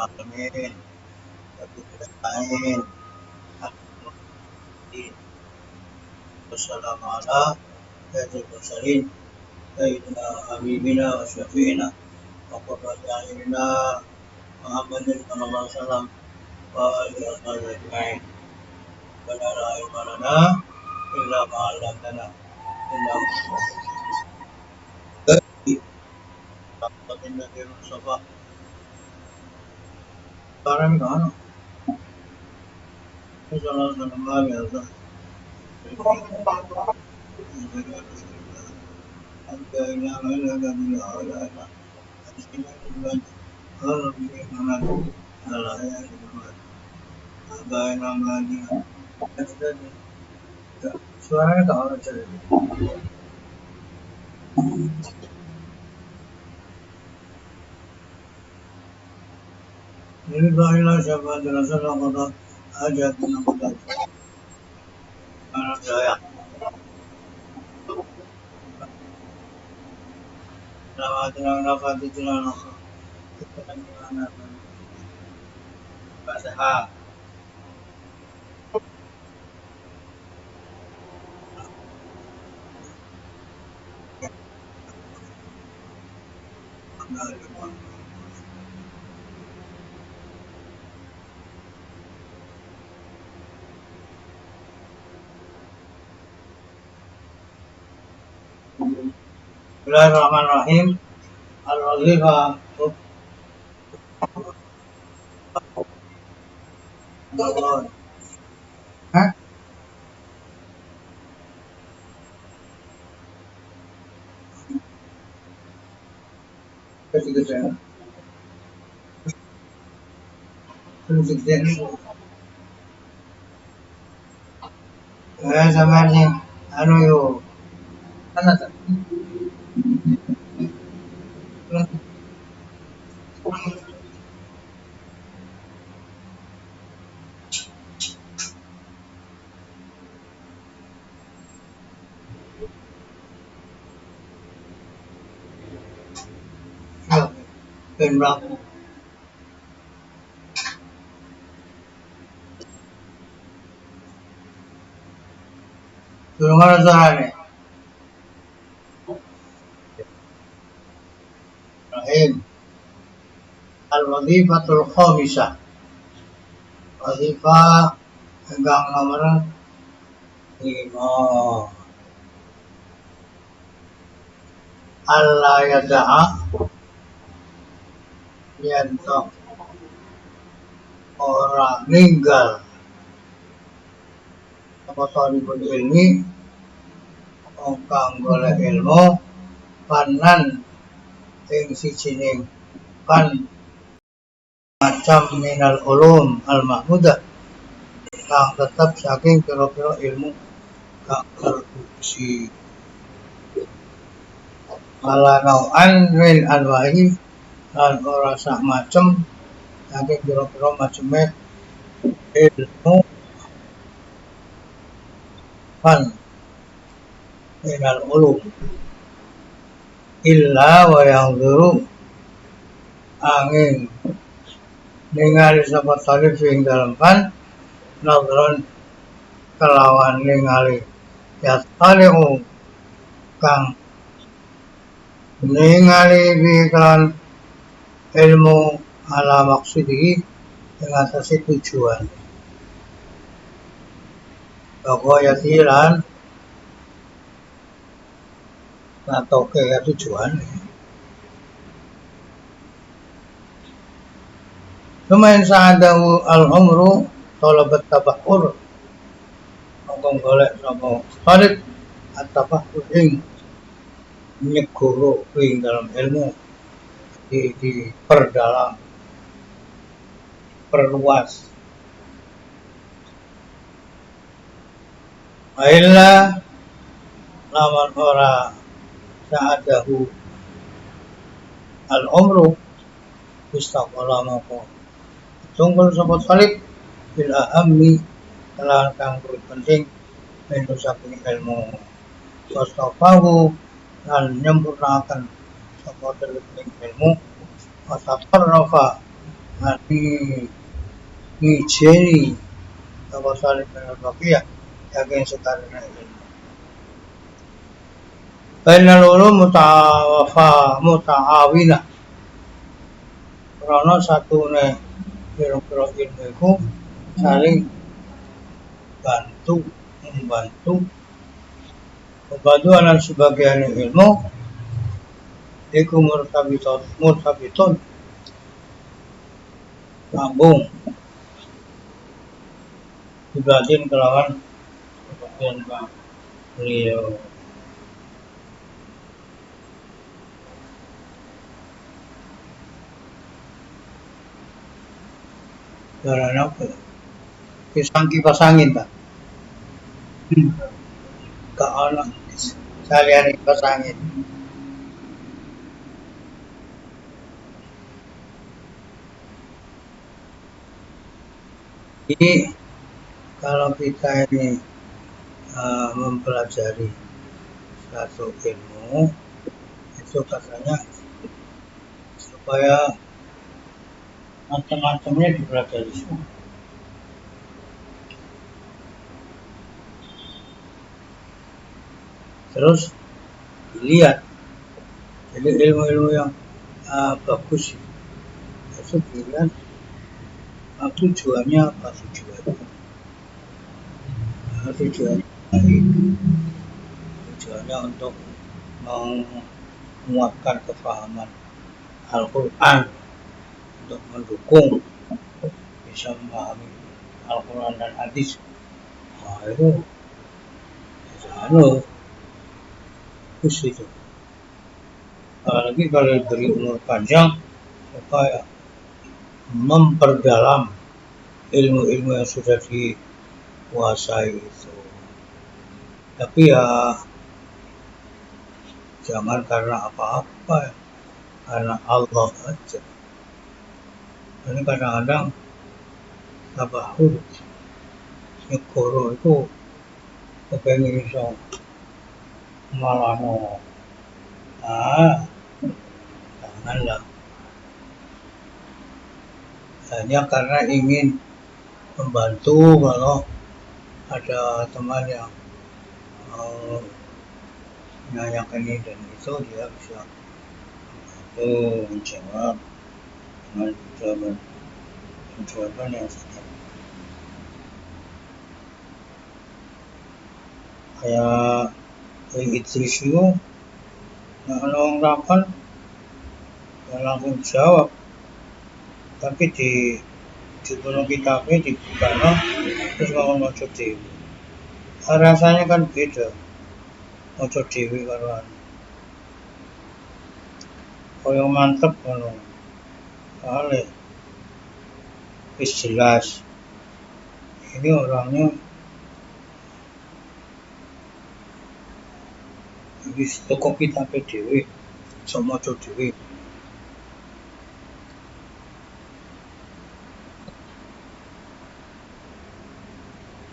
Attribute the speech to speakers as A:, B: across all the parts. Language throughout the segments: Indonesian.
A: alamin. Wabillahi wassalamu ala sayyidil mursalin sayyidina habibina wa syafi'ina wa qurrati a'yunina Muhammadin sallallahu alaihi wasallam wa alihi ajma'in. Wa la ilma lana illa ma 'allamtana innahu Nabi Mustafa. Sekarang kan sallallahu alaihi wasallam suaranya tak orang cerita. Ini bahilah syafaat Rasulullah kata hajat menakutan anak saya. Selamat nafas itu anak. Kita kan anak. Sehat. Bismillahirrahmanirrahim. Al-Wazifah. Hah? Ketiga saya. Sabarnya anu yo. Mana tak? Ben berapa? Mana suaranya? Rahim. Al-Wazifatul Khamisah. Wazifah pegang nomor 5. Allah yada'a yanto orang ninggal apa talibul ilmi kang golek ilmu panan ing sijining pan macam minal ulum al mahmudah kang tetap saking pira-pira ilmu kang terpuji ala nau'an min alwahi lan ora sak macem saking pira-pira maceme ilmu pan minal ulum illa wa yanzuru angin ningali sapa talib ing dalem pan nazron kelawan ningali ya taliu kang ningali biklan ilmu ala maksudi yang atas tujuan bahwa ya tiran atau kayak tujuan lumayan sa'adahu al-umru talabat tabakur ngomong golek sama talib at-tabakur ing nyegoro ing dalam ilmu di perdalam perluas ailla lawan ora sa'adahu al-umru istaqala maka tunggal sapa talib bil ahammi kelawan kang penting menu saking ilmu wastafahu dan menyempurnakan sapa talib ilmu wastafarrafa ni jeni tawasali penelbakia yakin sekarang ini. Bainal ulum muta'awina. Karena satu ne pira-pira ilmu iku saling membantu anak sebagian ilmu iku murtabitun sambung dibanding kelawan sebagian beliau. Karena apa? Kisang kipas angin tak? Gak ono salian kipas angin. Jadi kalau kita ini mempelajari satu ilmu itu katanya supaya macam-macamnya dipelajari semua. Terus dilihat, jadi ilmu-ilmu yang bagus itu dilihat tujuannya apa tujuannya untuk menguatkan kefahaman Al-Quran, untuk mendukung bisa memahami Al-Quran dan hadis. Nah, itu bagus itu. Apalagi kalau diberi umur panjang supaya memperdalam ilmu-ilmu yang sudah dikuasai itu. Tapi ya jangan karena apa-apa, karena Allah aja. Ini kadang-kadang tabahur nyekoro itu kepengen iso malano. Janganlah. Hanya karena ingin membantu kalau ada teman yang menanyakan ini dan itu, dia bisa menjawab dengan jawaban yang sangat kayak Idris itu orang rapan yang langsung jawab, tapi di judul kitabnya dibuka terus ngomong moco dewi. Rasanya kan beda moco dewi karuan kaya mantep ngono. Soalnya wis jelas ini orangnya wis toko kitabnya dewi so moco dewi.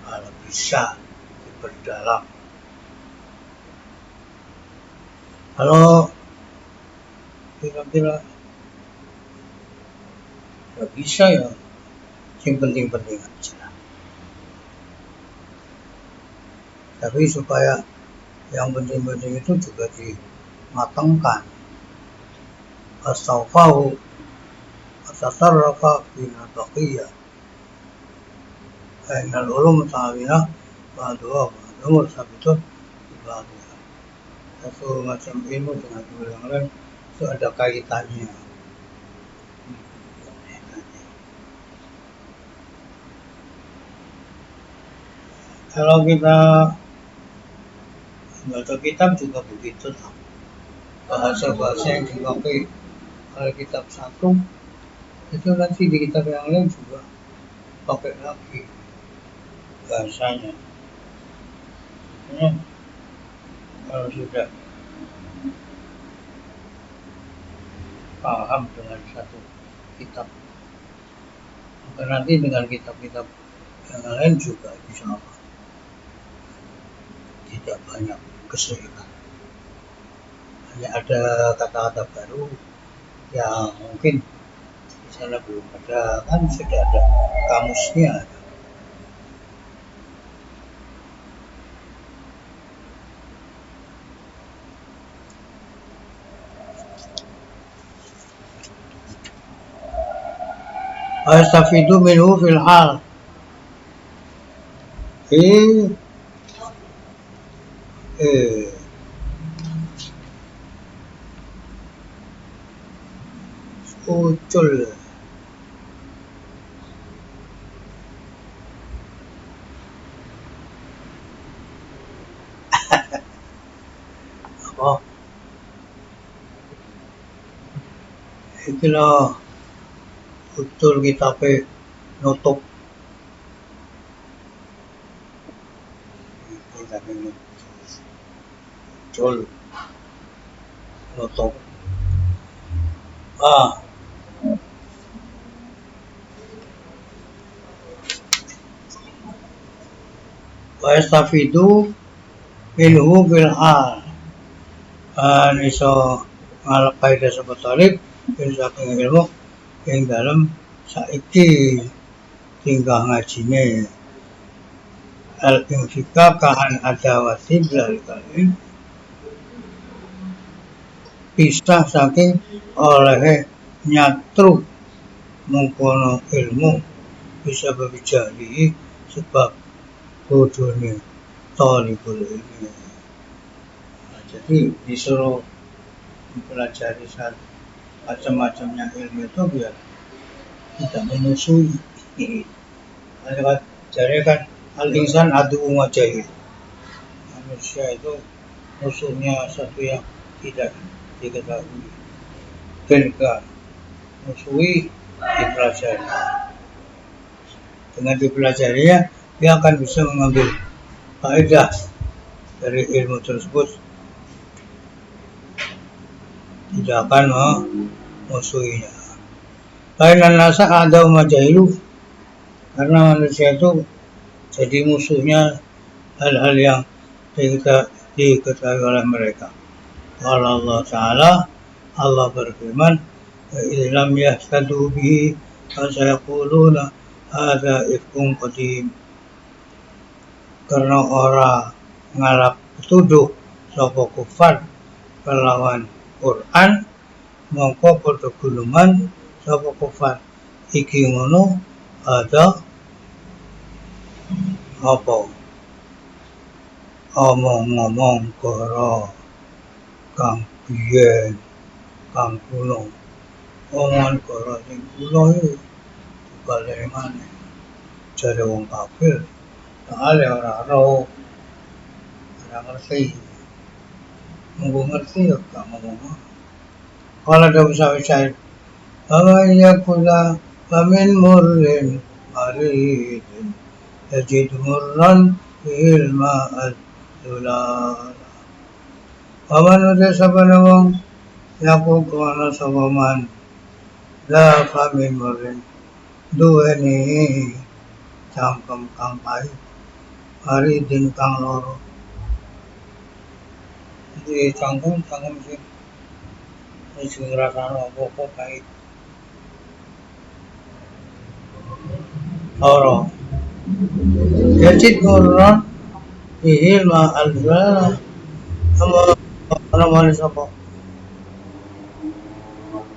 A: Kalau bisa diperdalam. Kalau kira-kira nggak bisa ya yang penting-penting aja. Tapi supaya yang penting-penting itu juga dimatangkan. Astaufahu atasarrafa bina baqiyah. Ainal ulum ta'awina ba'duha ba'dumur sabitun ibadiyah. Satu macam ilmu dengan ilmu yang lain itu ada kaitannya. Kalau kita baca kitab juga begitu, bahasa-bahasa yang dipakai oleh kitab satu itu nanti di kitab yang lain juga pakai lagi bahasanya. Kalau sudah paham dengan satu kitab, maka nanti dengan kitab-kitab yang lain juga bisa tidak banyak kesulitan. Hanya ada kata-kata baru yang mungkin sana belum ada, kan sudah ada kamusnya. Astafidu minhu fil hal. Eh, eh, ucul. Apa? Iki lho, ucul kitabe nutup. Kitabe ucul nutup. Ah, wa yastafidu minhu fil hal. Iso ngalap kaidah sapa talib ing saking ilmu ing dalem saiki tingkah ngajine al-infika kahan adawati bilalikain pisah saking oleh nyatru mengkono ilmu bisa berbicara sebab bodohnya talibul ilmi. Jadi disuruh mempelajari macam-macamnya ilmu itu biar tidak memusuhi. Jadi kan al-insan adu wajahil. Manusia itu musuhnya satu yang tidak diketahui. Ketika musuhi dipelajari. Dengan dipelajarinya dia akan bisa mengambil faedah dari ilmu tersebut, tidak akan memusuhinya. Kainan nasa ada majahilu, karena manusia itu jadi musuhnya hal-hal yang diketahui oleh mereka. Kalau Allah Ta'ala, Allah berfirman, "Ilam yahtadu bihi fasayaquluna hadza ifkum qadim." Karena orang ngalap tuduh sapa kufar kelawan Quran, mongko padha guluman sapa kufar iki ngono ada apa omong-omong karo kang biyen kang kuno omongan karo sing kuno iki balik maneh jare wong kafir soalé ora ora ngerti monggo ngerti ya gak ngomong kalau ada usah-usah awalnya kula pamin murrin maridin yajid murran ilma al-dulal waman udah sabana wong yaku kuana sabaman la pamin murrin duweni cangkem kang pahit maridin kang loro di cangkem sing ngrasakno apa-apa pahit loro yajid murran ilma al-dulal sama namanya sapa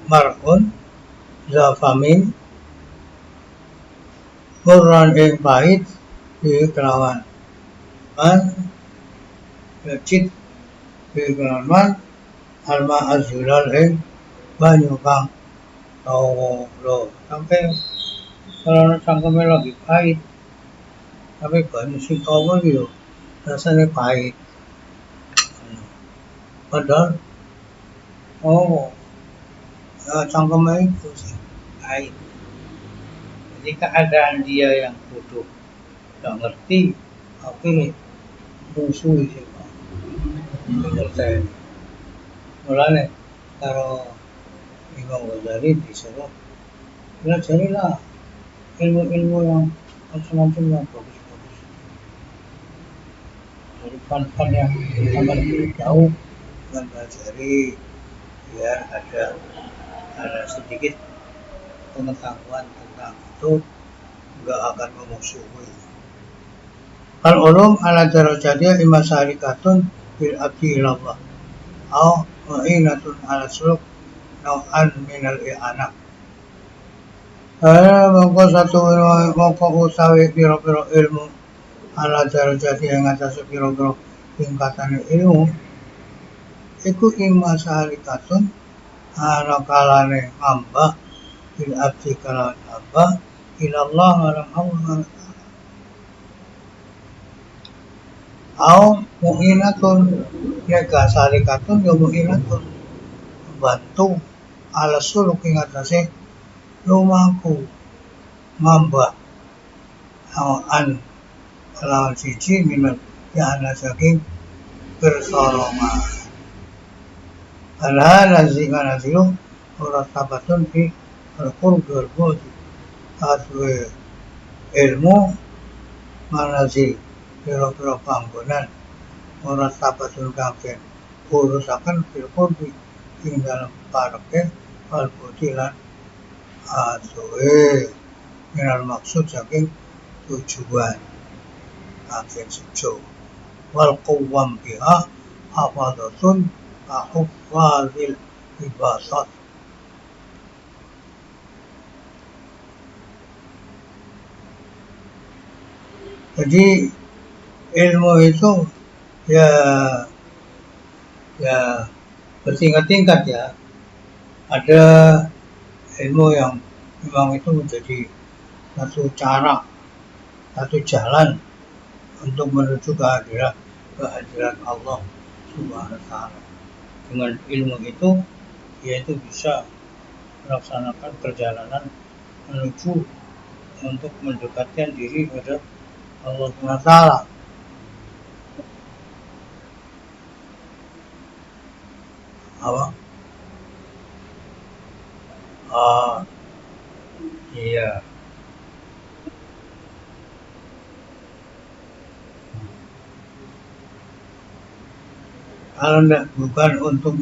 A: marhun zafamin murran ing pahit di kelawan man yajid di kelawan man alma azulal ing banyu kang lo sampai kalau cangkeme lagi pahit tapi banyu sing tawa iki lho rasane pahit padahal cangkeme itu sih pahit. Jadi keadaan dia yang bodoh nggak ngerti akhirnya musuh sih Pak menurut saya. Mulane karo Imam Ghazali disuruh pelajarilah ilmu-ilmu yang macam-macam yang bagus-bagus dari fan-fan yang akan jauh mempelajari biar ada sedikit pengetahuan tentang itu nggak akan memusuhi. Al-ulum ala darajatnya imma syarikatun bil abdi ilallah au mu'inatun ala suluk nau'an minal i'anah. Mongko satu mongko utawi pira-pira ilmu ala darajati yang atase pira-pira tingkatane ilmu iku imma syarikatun ana kalane hamba bil abdi kalawan hamba ilallah marang Allah au mu'inatun nega syarikatun ya mu'inatun bantu ala suluk ing atase lumaku ngamba an lawan siji minat ya ana saking persolongan alha nazilu ora tabatun fi al-qurb wal bu'd atwe ilmu manazil pira-pira panggonan ora tabatun kabeh urusaken fil qurbi ing dalam parke wal bu'd lan atwe minal maksud saking tujuan akhir sujo wal qawwam biha hafadatun kahufazil ibasat. Jadi ilmu itu ya bertingkat-tingkat ya. Ada ilmu yang memang itu menjadi satu cara, satu jalan untuk menuju kehadiran Allah Subhanahu wa Ta'ala. Dengan ilmu itu, yaitu bisa melaksanakan perjalanan menuju untuk mendekatkan diri kepada Allah Subhanahu wa Ta'ala. Apa? Iya. Kalau bukan untuk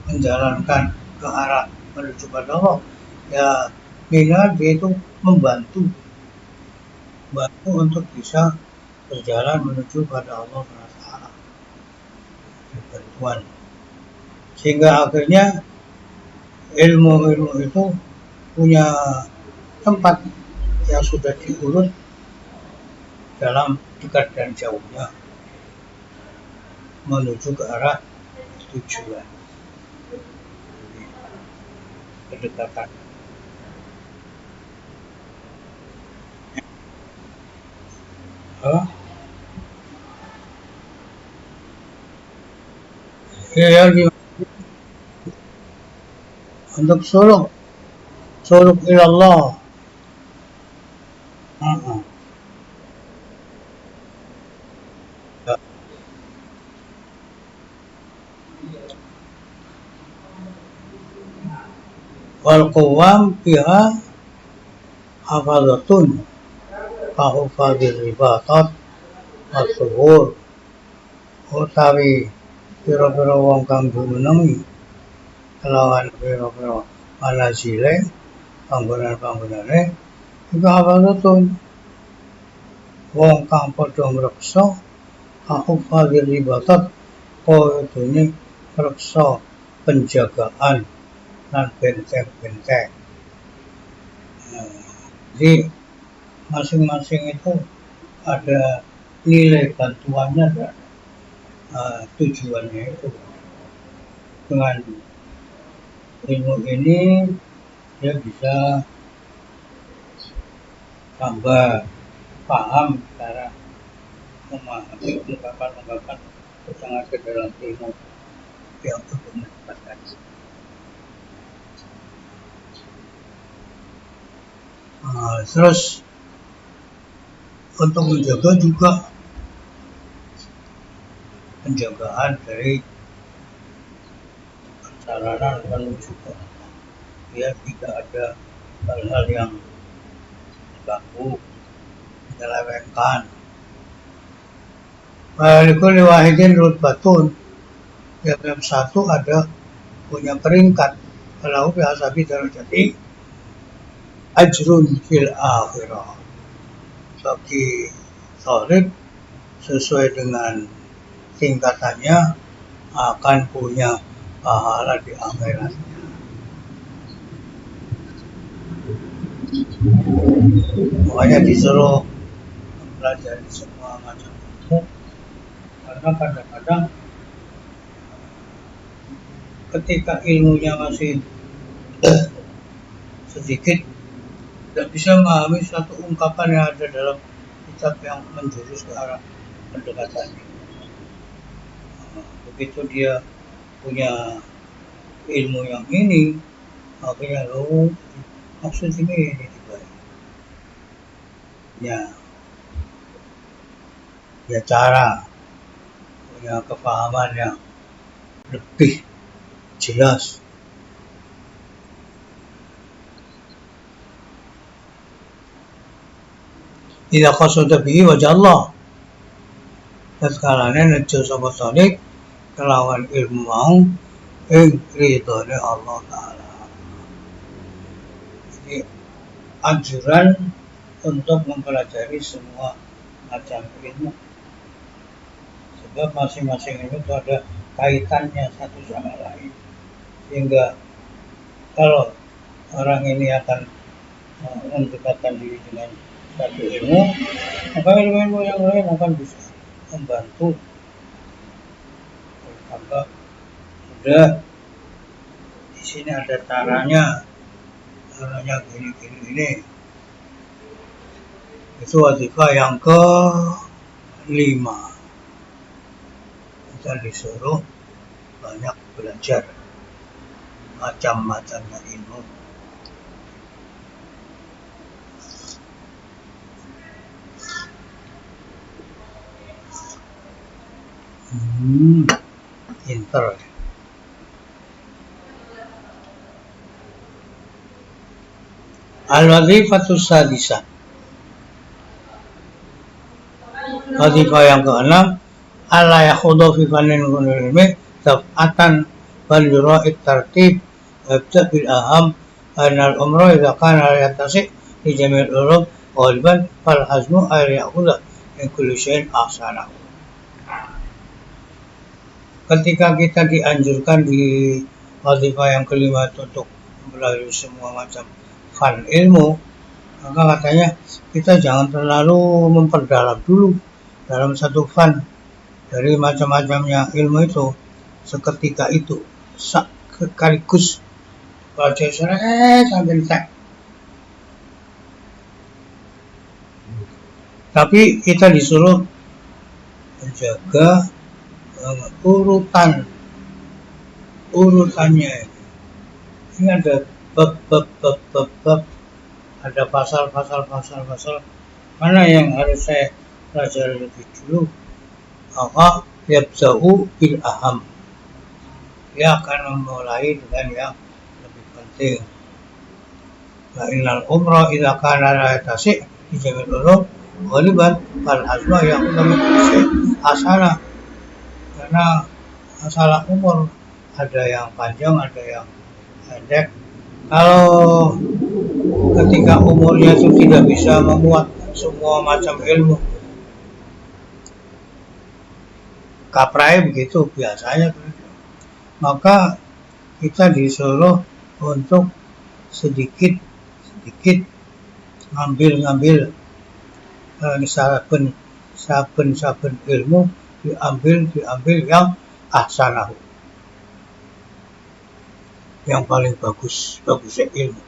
A: menjalankan ke arah menuju pada Allah, ya minat dia itu membantu untuk bisa berjalan menuju pada Allah Taala. Bantuan. Sehingga akhirnya ilmu itu punya tempat yang sudah diurut dalam dekat dan jauhnya menuju ke arah tujuan kedekatan. Ya, untuk suluk ilallah. Wal qawam biha hafadatun kahufadil ribatat al-suhur utawi pira-pira wong kang jumenengi kelawan pira-pira manazile panggonan-panggonane iku hafadatun wong kang padha ngreksa kahufadil ribatat kaya dene ngreksa penjagaan dan benteng-benteng. Jadi masing-masing itu ada nilai bantuannya dan tujuannya itu. Dengan ilmu ini dia bisa tambah paham cara memahami ungkapan-ungkapan yang ada dalam ilmu yang untuk mendapatkan. Terus untuk menjaga juga penjagaan dari perjalanan menuju ke dia tidak ada hal-hal yang diganggu, menyelewengkan. Walikul wahidin rutbatun, yang satu ada punya peringkat. Kalau biasa darajati ajrun fil akhirah. Bagi thalib sesuai dengan tingkatannya akan punya pahala di akhirat. Makanya disuruh mempelajari semua macam ilmu, karena kadang-kadang ketika ilmunya masih sedikit, tidak bisa memahami suatu ungkapan yang ada dalam kitab yang menjurus ke arah pendekatannya. Begitu dia punya ilmu yang ini, akhirnya maksud ini ya cara punya kepahaman yang lebih jelas. Idza qasada bihi wajah Allah, sekarangnya nejo sapa thalib kelawan ilmu mau ridhone Allah Ta'ala. Jadi anjuran untuk mempelajari semua macam ilmu, sebab masing-masing ilmu itu ada kaitannya satu sama lain, sehingga kalau orang ini akan mendekatkan diri dengan satu ilmu, maka ilmu-ilmu yang lain akan bisa membantu. Maka sudah di sini ada caranya gini. Itu wazifah yang ke-5. Kita disuruh banyak belajar macam-macamnya ilmu. Pinter. Al-wazifatus sadisah. Wazifah yang ke-6, alla yakhudha fi fannin ilmi tab'atan bal yura'id tartib yabda bil aham anal umrah idza kana yatasi li jami'il ulum ghaliban fal hazmu ay yakhudha min kulli syai'in ahsanahu. Ketika kita dianjurkan di wazifah yang ke-5 untuk mempelajari semua macam fan ilmu, maka katanya kita jangan terlalu memperdalam dulu dalam satu fan dari macam-macamnya ilmu itu seketika itu, sekaligus belajar sambil tak. Tapi kita disuruh menjaga urutannya. Ini ada bab, ada pasal, mana yang harus saya pelajari lebih dulu. Maka yabza'u bil aham, dia akan memulai dengan yang lebih penting. Wa innal umrah idza kana la yatasi' bi jami'il ulum ghaliban fal hazma ya'khudhu min kulli asana. Karena masalah umur ada yang panjang, ada yang pendek. Kalau ketika umurnya itu tidak bisa memuat semua macam ilmu, kaprai begitu biasanya, maka kita disuruh untuk sedikit ngambil saben ilmu diambil yang ahsanahu, yang paling bagusnya ilmu.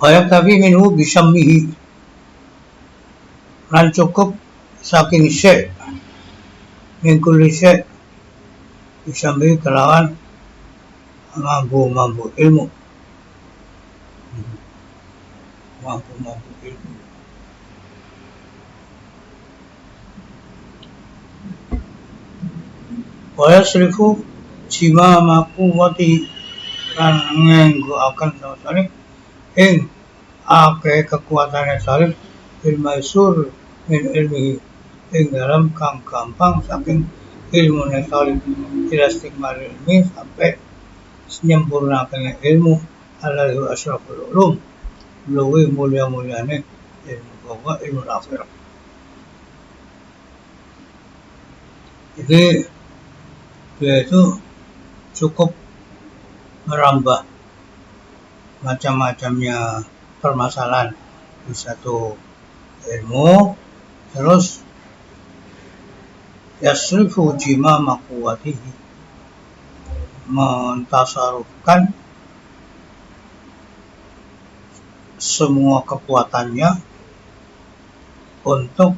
A: Wayak tapi minhu bisammihi, lan cukup saking syekh min kulli syekh bisammihi kelawan mampu ilmu. Waya serifu jima maku wati lan ngenggo akan sawetane ing akeh kekuatane salib bil maisur min ilmihi ing dalam kang gampang saking ilmu netori tidak istikmal ilmi sampai menyempurnakan ilmu alaihi asyraful ulum lebih mulia-mulianya ilmu bahwa ilmu akhirat. Jadi dia itu cukup merambah macam-macamnya permasalahan di satu ilmu, terus yasrifu jima makuwatihi, mentasarufkan semua kekuatannya untuk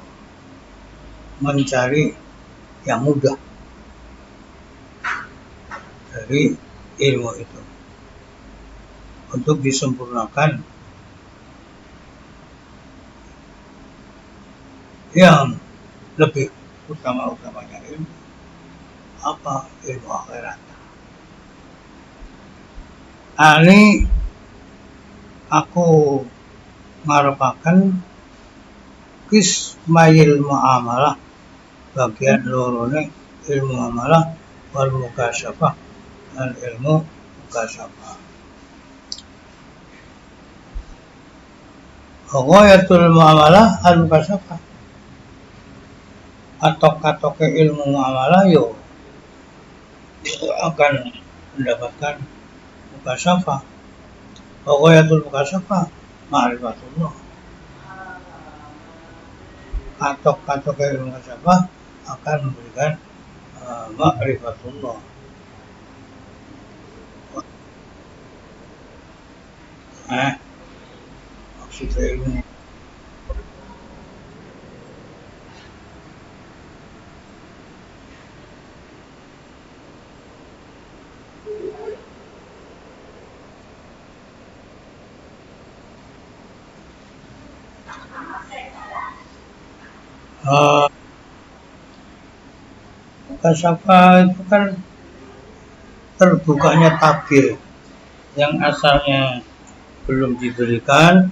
A: mencari yang mudah dari ilmu itu untuk disempurnakan yang lebih utama-utamanya ilmu apa? Ilmu akhirat. Ini aku ngarepaken kismayil muamalah bagian lorone ilmu muamalah wal mukasyafah dan ilmu mukasyafah. Ghayatul muamalah al mukasyafah. Atok-atoknya ilmu muamalah yo akan mendapatkan mukasyafah. Ghayatul mukasyafah ma'rifatullah. Atok-atoknya ilmu mukasyafah akan memberikan ma'rifatullah. Maksudnya ilmu mukasyafah itu kan terbukanya tabir yang asalnya belum diberikan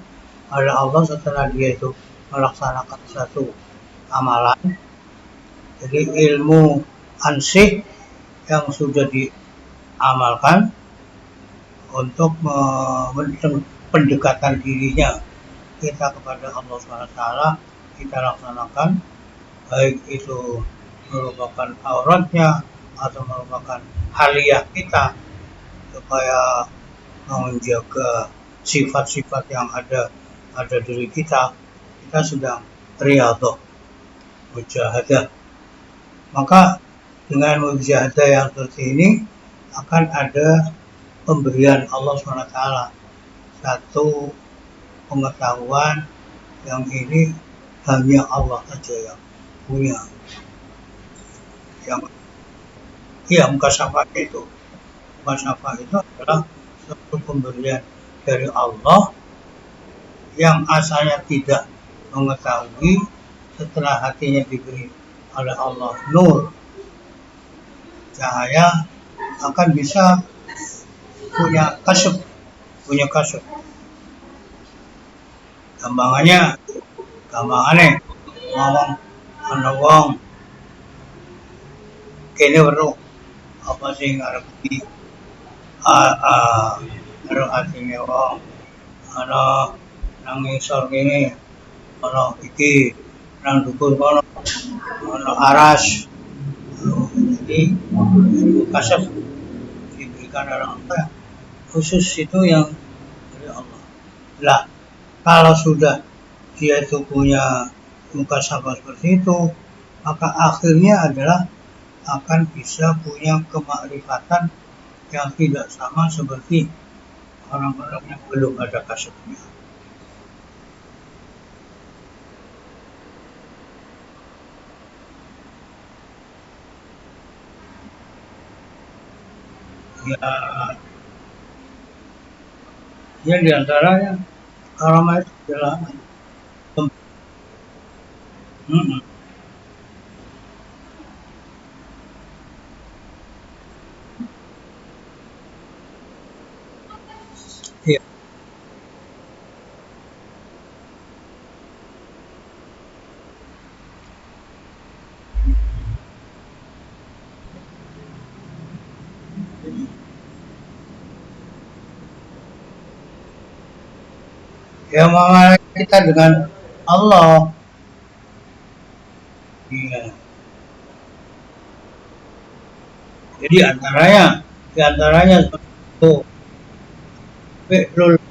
A: oleh Allah setelah dia itu melaksanakan satu amalan. Jadi ilmu ansih yang sudah diamalkan untuk pendekatan dirinya kita kepada Allah SWT kita laksanakan, baik itu merupakan auratnya atau merupakan haliyah kita supaya menjaga sifat-sifat yang ada diri kita sedang riyadhah mujahadah. Maka dengan mujahadah yang seperti ini akan ada pemberian Allah SWT satu pengetahuan yang ini hanya Allah saja yang punya. Yang mukasyafah itu adalah satu pemberian dari Allah yang asalnya tidak mengetahui, setelah hatinya diberi oleh Allah nur cahaya akan bisa punya kasyaf. Gampangannya ngomong ana wong kene weruh apa sing arep di karo atine wong ana nang ngisor kene ana iki nang dhuwur kono ana aras. Jadi kasyaf diberikan oleh Allah khusus itu yang dari Allah. Lah kalau sudah dia itu punya mukasyafah seperti itu, maka akhirnya adalah akan bisa punya kemakrifatan yang tidak sama seperti orang-orang yang belum ada kasyafnya. Ya diantaranya karamah itu adalah ya. Ya muamalah kita dengan Allah. Iya. Jadi di antaranya itu fi'lul.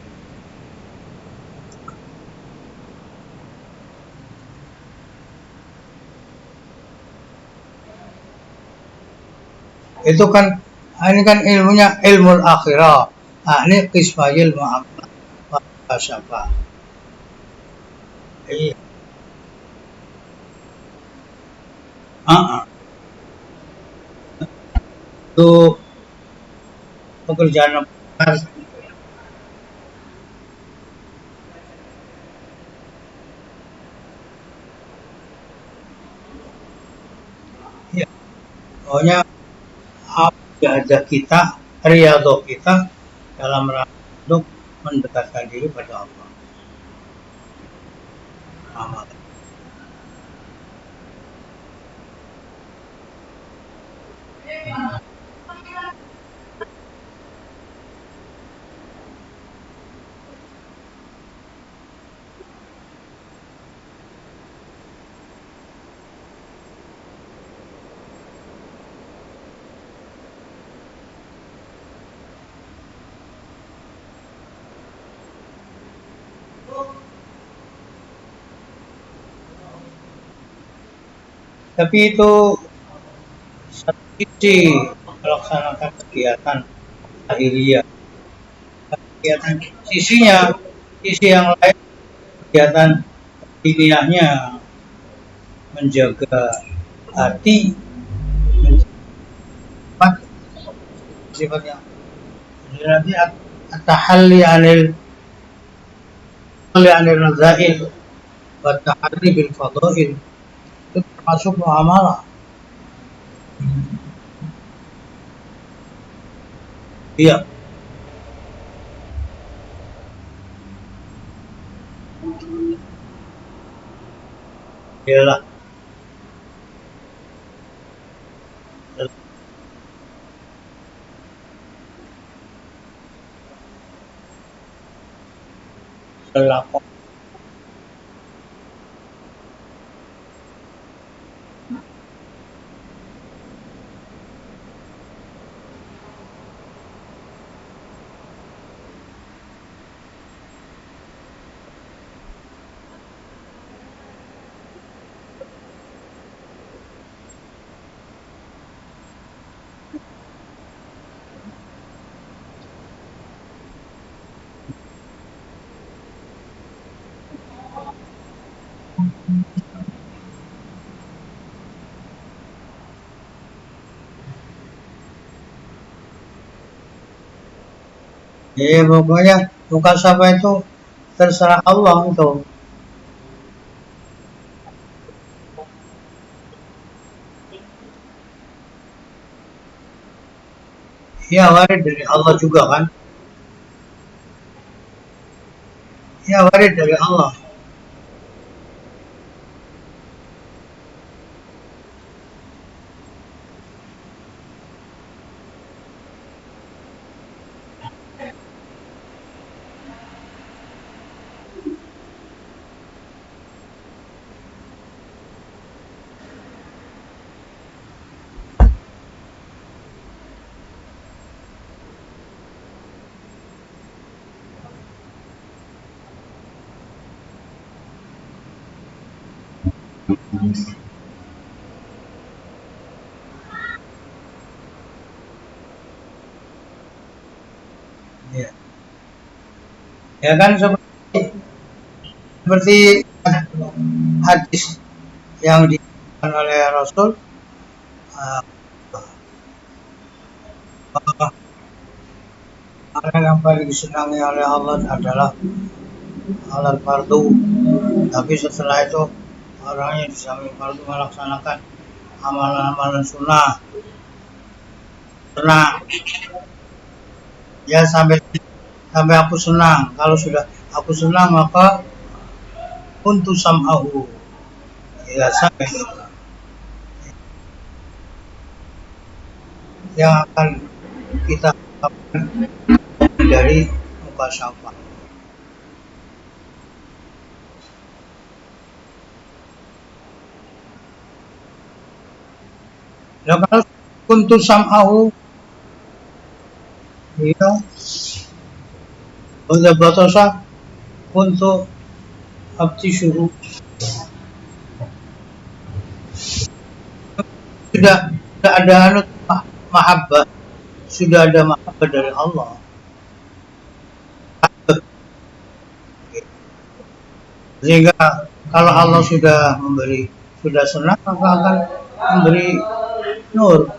A: Itu kan ini kan ilmunya ilmu akhirah. Nah, ini qismayil muamalah muhasabah. Iya. Ah, itu pekerjaan apa? Ya, pokoknya apa ada kita, riyadhah kita dalam rangka untuk mendekatkan diri pada Allah. Amal. Tapi itu satu sisi melaksanakan kegiatan lahiriah, kegiatan sisinya, sisi yang lain kegiatan ilmiahnya menjaga hati, menjaga sifatnya. Jadi nanti at-tahalli anil radzail wa tahalli bil fadail itu termasuk muamalah. Iya, iyalah lakon. Ya pokoknya bukan siapa itu terserah Allah itu. Ya warid dari Allah juga kan. Ya warid dari Allah. Ya, ya kan seperti hadis yang dikatakan oleh Rasul, uh, bahwa orang yang paling disenangi oleh Allah adalah halal fardu. Tapi setelah itu orangnya di samping fardu melaksanakan amalan-amalan sunnah. Senang, ya sampai sampai aku senang. Kalau sudah aku senang maka untuk sam'ahu, ya sampai yang akan kita harapkan dari muka syafa. Nah, kalau kuntu sam'ahu, ya, udah batasa untuk abdi suruh. Sudah ada mahabbah, sudah ada mahabbah dari Allah. Sehingga kalau Allah sudah memberi, sudah senang, maka akan memberi nur.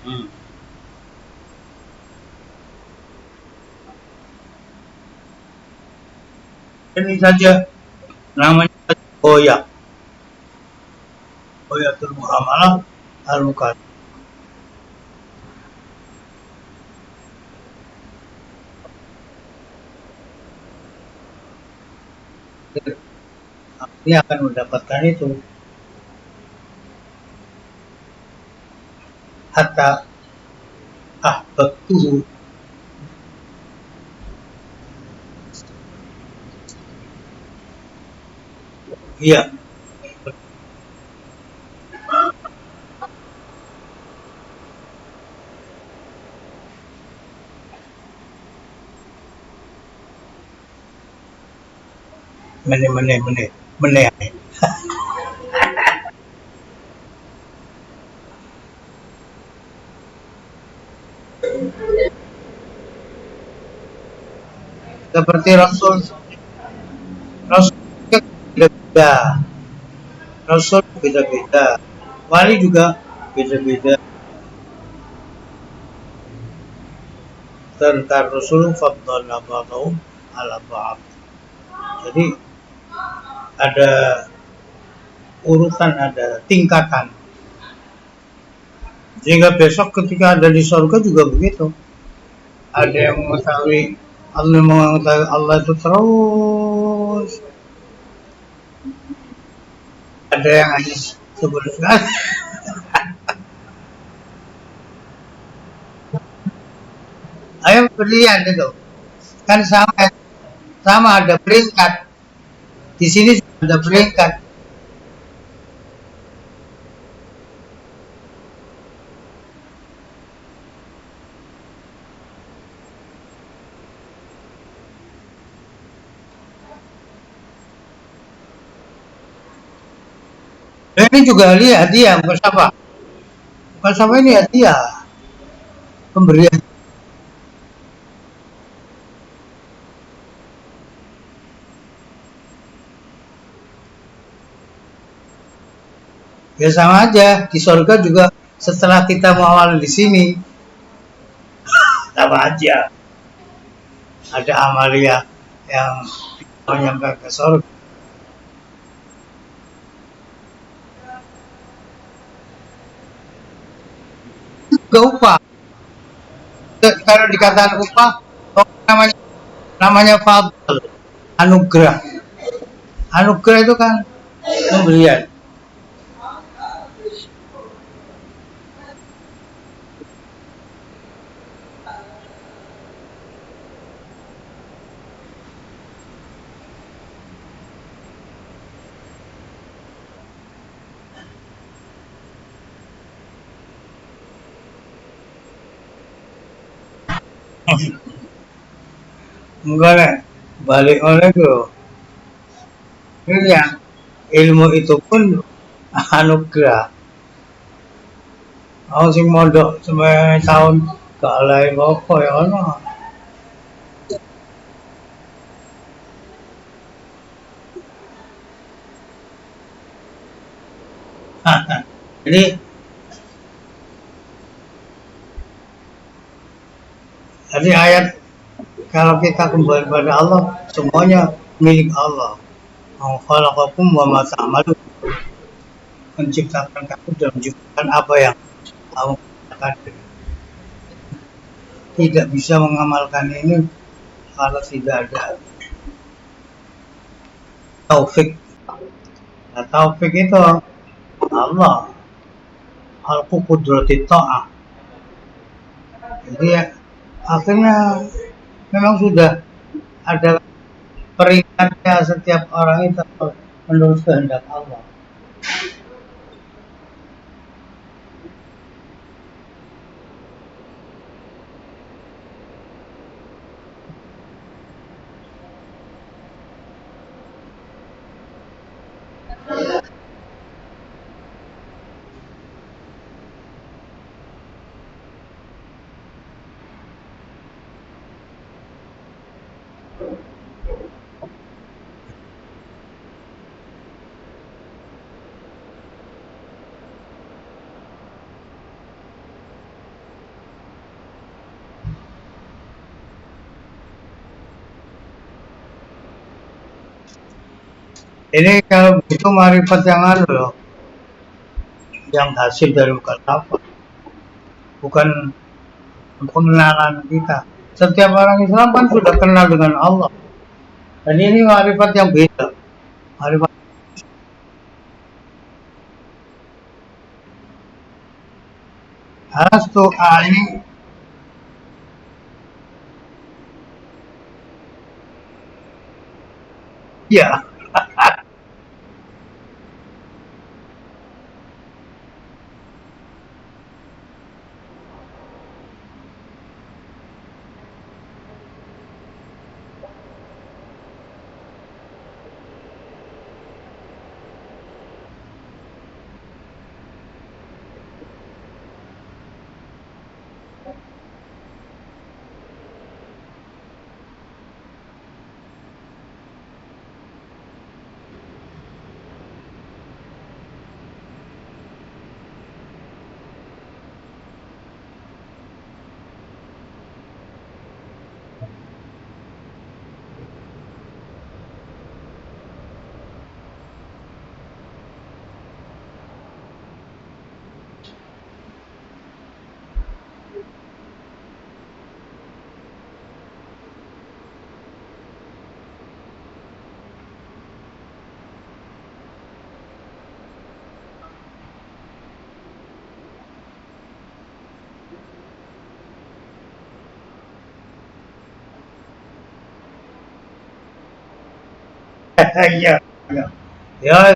A: Hmm. Ini saja namanya goyak, goyatul muamalah al-mukarram. Dia akan mendapatkan itu hatta ahbabtuhu. Iya, meneh meneh meneh meneh. Seperti Rasul, Rasul beda-beda, Rasul beda-beda, wali juga beda-beda. Tentang Rasul faddalna ba'dahum ala ba'd. Jadi ada urutan, ada tingkatan. Sehingga besok ketika ada di surga juga begitu. Ada yang mengetahui Allah itu terus, ada yang hanya sebentar. Ayo berlian itu kan sama, sama ada peringkat di sini, ada peringkat. Dan ini juga hadiah, bukan siapa, bukan siapa, ini hadiah pemberian. Ya sama aja di surga juga, setelah kita mengawal di sini sama aja ada amalia yang menyampai ke surga. Juga upah, kalau dikatakan upah, namanya namanya fadl, anugerah. Anugerah itu kan pemberian. Enggak nih, balik oleh itu. Ini ya, ilmu itu pun anugerah. Aku sing mondok sampai tahun gak lain apa ya ono. Jadi jadi ayat, kalau kita kembali pada Allah, semuanya milik Allah. Khalaqakum wa ma ta'malun, menciptakan kamu dan menciptakan apa yang kamu katakan. Tidak bisa mengamalkan ini kalau tidak ada taufik Nah, taufik itu Allah, halku kudrati ta'ah. Jadi ya, akhirnya memang sudah ada peringkatnya setiap orang itu menurut kehendak Allah. Ini kalau begitu marifat yang anu loh, yang hasil dari mukallafah, bukan pengenalan kita. Setiap orang Islam kan sudah kenal dengan Allah. Dan ini marifat yang beda. Marifat Hastu Ali, ya, ya, ya, ya.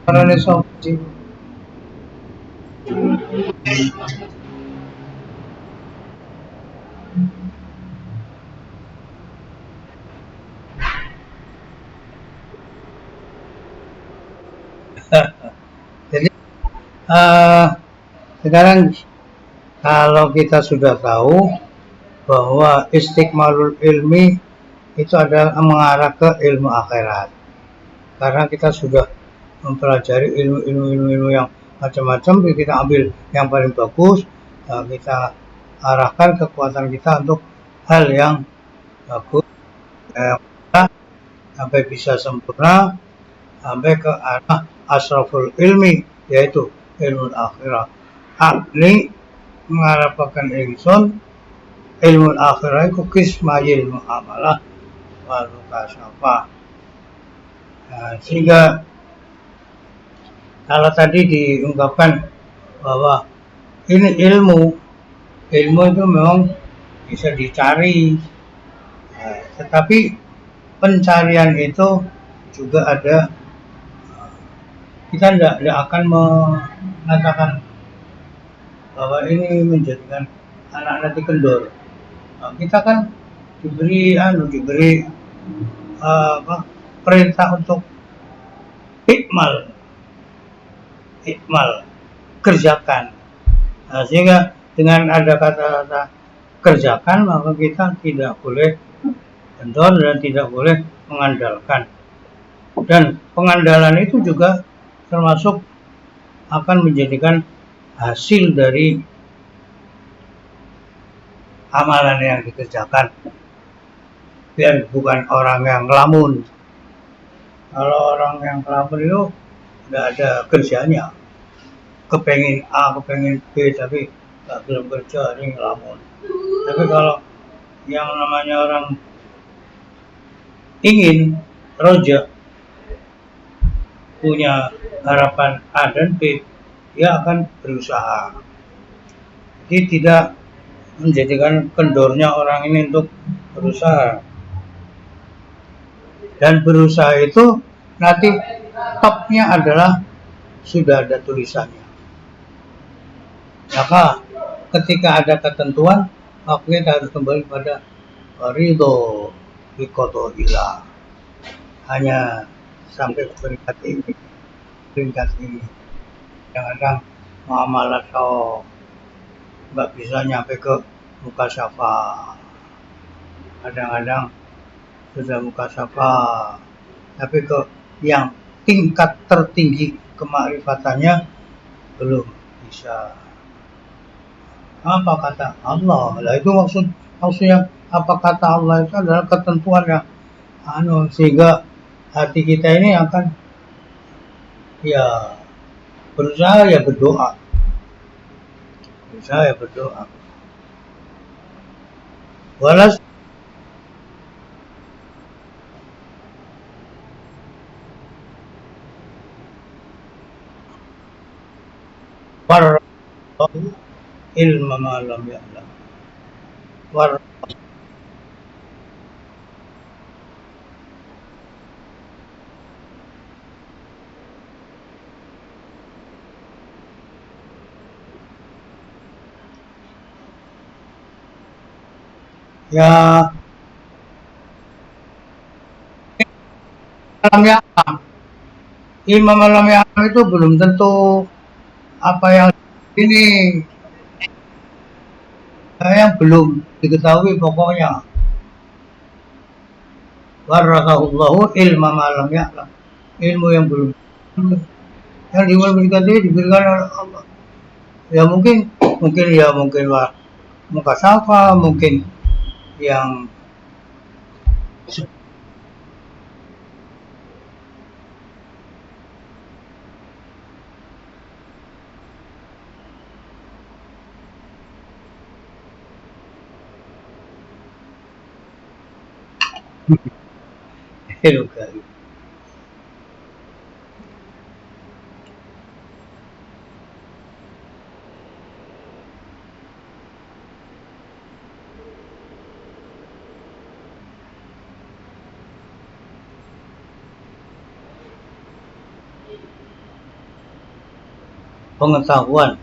A: Karena ini jadi uh, sekarang kalau kita sudah tahu bahwa istiqmalul ilmi itu adalah mengarah ke ilmu akhirat. Karena kita sudah mempelajari ilmu yang macam-macam, kita ambil yang paling bagus, kita arahkan kekuatan kita untuk hal yang bagus, sampai bisa sempurna, sampai ke arah asraful ilmi, yaitu ilmu akhirat. Ini mengharapkan ingsun ilmu akhirat itu kismayil muamalah wal mukasafah. Nah, sehingga kalau tadi diungkapkan bahwa ini ilmu itu memang bisa dicari, tetapi pencarian itu juga ada, kita tidak akan mengatakan bahwa ini menjadikan anak nanti kendor. Nah, kita kan diberi perintah untuk ikmal kerjakan. Nah, sehingga dengan ada kata-kata kerjakan, maka kita tidak boleh kendor dan tidak boleh mengandalkan. Dan pengandalan itu juga termasuk akan menjadikan hasil dari amalan yang dikerjakan. Biar bukan orang yang ngelamun. Kalau orang yang ngelamun itu tidak ada kerjanya. Kepengen A, kepengen B, tapi tak belum kerja, ini ngelamun. Tapi kalau yang namanya orang ingin roja, punya harapan A dan B, dia akan berusaha. Jadi tidak menjadikan kendornya orang ini untuk berusaha. Dan berusaha itu nanti topnya adalah sudah ada tulisannya. Maka ketika ada ketentuan, maka kita harus kembali pada ridho biqada'illah. Hanya sampai peringkat ini. Kadang-kadang muamalah nggak bisa nyampe ke muka syafa. Kadang-kadang sudah muka syafa, tapi ke yang tingkat tertinggi kemakrifatannya belum bisa. Apa kata Allah? Nah, itu maksudnya apa kata Allah itu adalah ketentuan yang sehingga hati kita ini akan ya berusaha ya berdoa. Walas warallahu ilma ma lam ya'lam. Ya malam ya'lam. Ilmu malam ya'lam itu belum tentu apa yang ini yang belum diketahui pokoknya. Warakahullahu ilma malam ya'lam. Ilmu yang belum yang diberikan oleh Allah. Ya mungkin muka syafa, mungkin yang pengetahuan.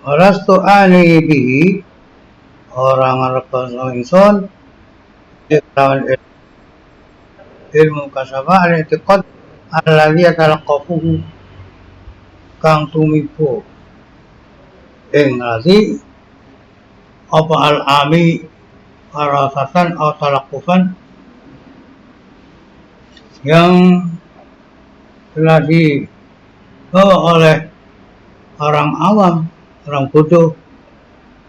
A: Walastu ani bihi, orang Arab ingsun ilmu kasaba al-i'tiqad alladhi yatalaqafuhu kang tumibo ing ngerti apa al-ami arasatan atau talaqufan yang telah dibawa oleh orang awam, orang bodoh,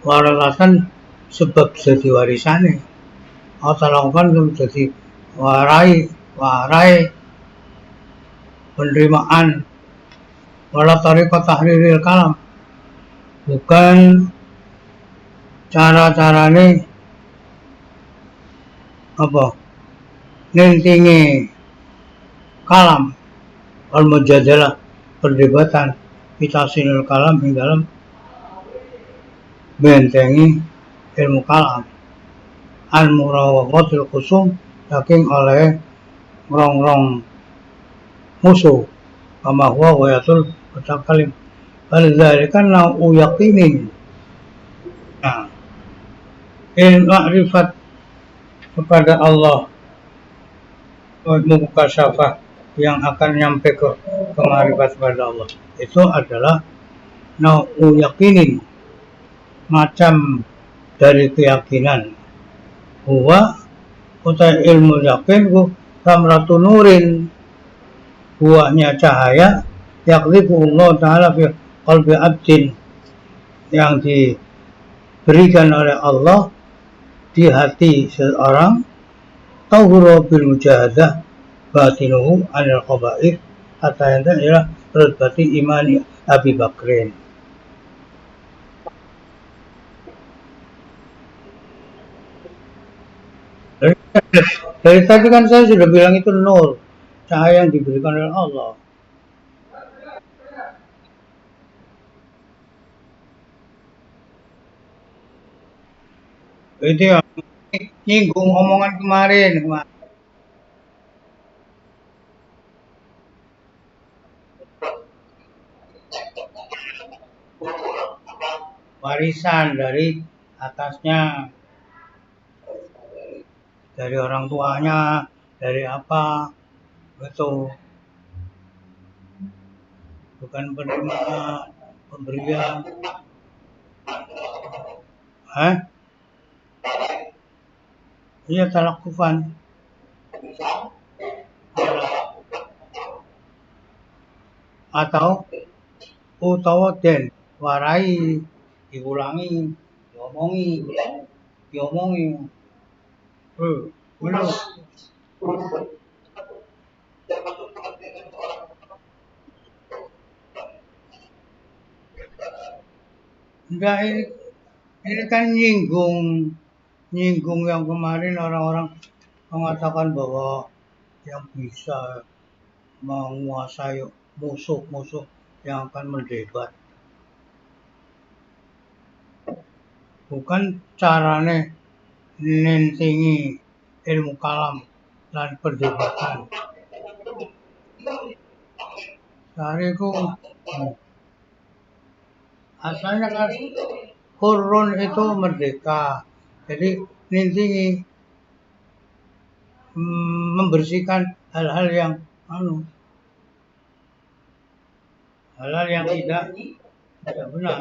A: warasan sebab jadi warisannya, atau talaqufan jadi warai penerimaan wala tariqat tahriril kalam, bukan cara-carane apa nentingi kalam al mujadalah perdebatan kita sinul kalam ing dalam bentengi ilmu kalam al murawaqatil khusum saking oleh rong-rong musuh kama huwa wayatul mutakalim falidzalika nau'u yaqinin. Nah, ilmu ma'rifat kepada Allah, ilmu mukasyafah yang akan nyampe ke ma'rifat kepada Allah itu adalah nau'u yaqinin, macam dari keyakinan. Huwa utai ilmu yakin ku samratu nurin, buahnya cahaya yakliku Allah Ta'ala fi qalbi abdin, yang diberikan oleh Allah di hati seseorang, tahuru bil mujahadah batinuhu anil qaba'id hatta yanta ila rutbati imani Abi Bakrin. Dari tadi kan saya sudah bilang itu nur, cahaya yang diberikan oleh Allah. Itu yang nyinggung omongan kemarin. Warisan dari atasnya, dari orang tuanya, dari apa, betul. Bukan penerimaan, pemberian. Hah? Iya, talakufan. Atau utawaden, warai, diulangi, diomongi. Benar. Enggak, ini kan nyinggung yang kemarin orang-orang mengatakan bahwa yang bisa menguasai musuh-musuh yang akan mendebat, bukan carane nentingi ilmu kalam dan perdebatan. Sariku asalnya kan kurun itu merdeka, jadi nentingi membersihkan hal-hal yang hal-hal yang tidak benar.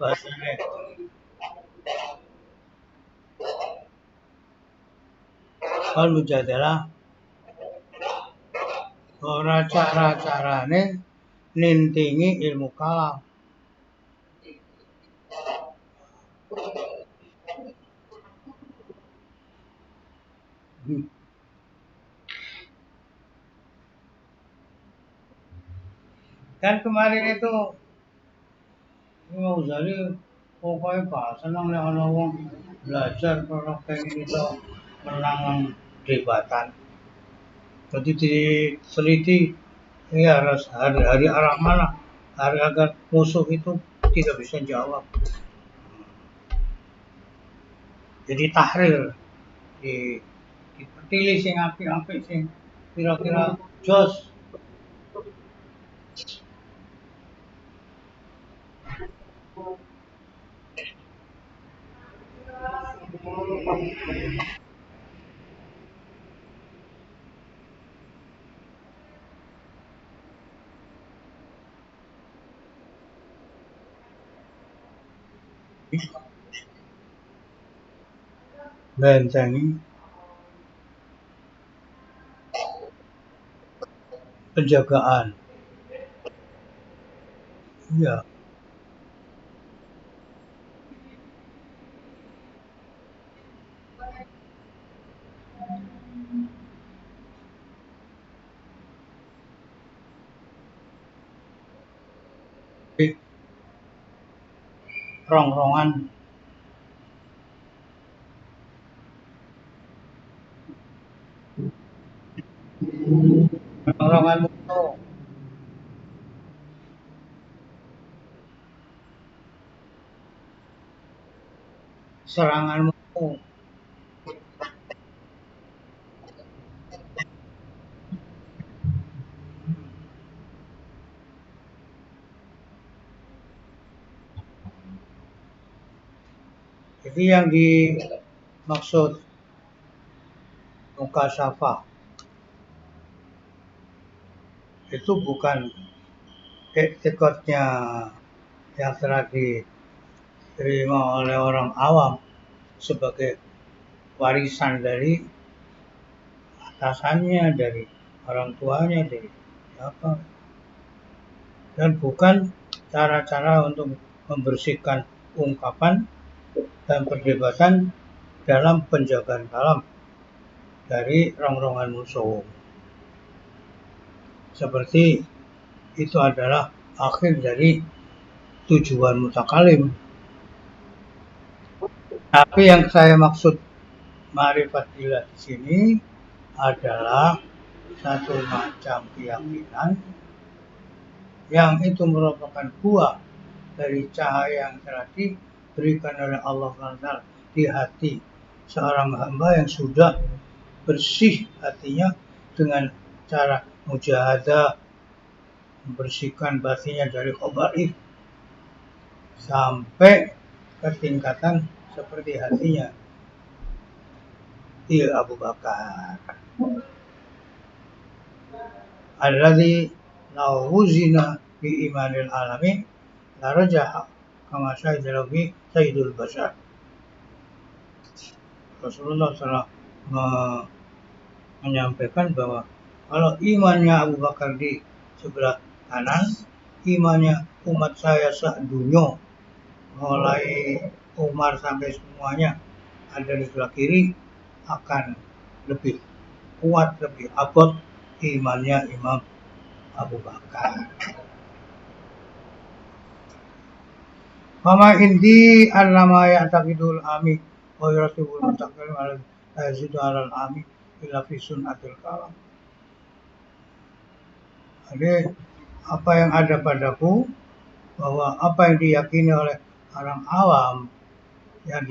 A: Bahasanya kalau mujadalah ora cara-carane nintingi ilmu kalam. Kan kemarin itu Imam Ghazali pokoknya bahasa nang nek ana wong belajar kalau pengen itu menang debatan. Jadi diteliti ya harus hari arah mana, hari agar musuh itu tidak bisa jawab. Jadi tahrir di dipilih sing apik-apik sing kira-kira jos. Bentengi penjagaan. Iya, rong-rongan musuh, serangan musuh. Jadi yang dimaksud mukasyafah itu bukan etikotnya yang telah diterima oleh orang awam sebagai warisan dari atasannya, dari orang tuanya, dari apa, dan bukan cara-cara untuk membersihkan ungkapan dan perdebatan dalam penjagaan kalam dari rongrongan musuh. Seperti itu adalah akhir dari tujuan mutakalim. Tapi yang saya maksud ma'rifatillah di sini adalah satu macam keyakinan yang itu merupakan buah dari cahaya yang telah diberikan oleh Allah SWT di hati seorang hamba yang sudah bersih hatinya dengan cara mujahadah, membersihkan batinnya dari khabaith sampai ke tingkatan seperti hatinya Abu Bakar. Alladzi law wuzina bi imanil alamin la rajaha kama syahida bi sayyidul bashar. Rasulullah SAW menyampaikan bahwa kalau imannya Abu Bakar di sebelah kanan, imannya umat saya sedunia mulai Umar sampai semuanya ada di sebelah kiri akan lebih kuat, lebih abot imannya Imam Abu Bakar. Mama indi annama ya'taqidul ami wa yuratibul mutakalim ala yazidu alal ami illa fi sunnatil kalam. Jadi apa yang ada padaku, bahwa apa yang diyakini oleh orang awam yang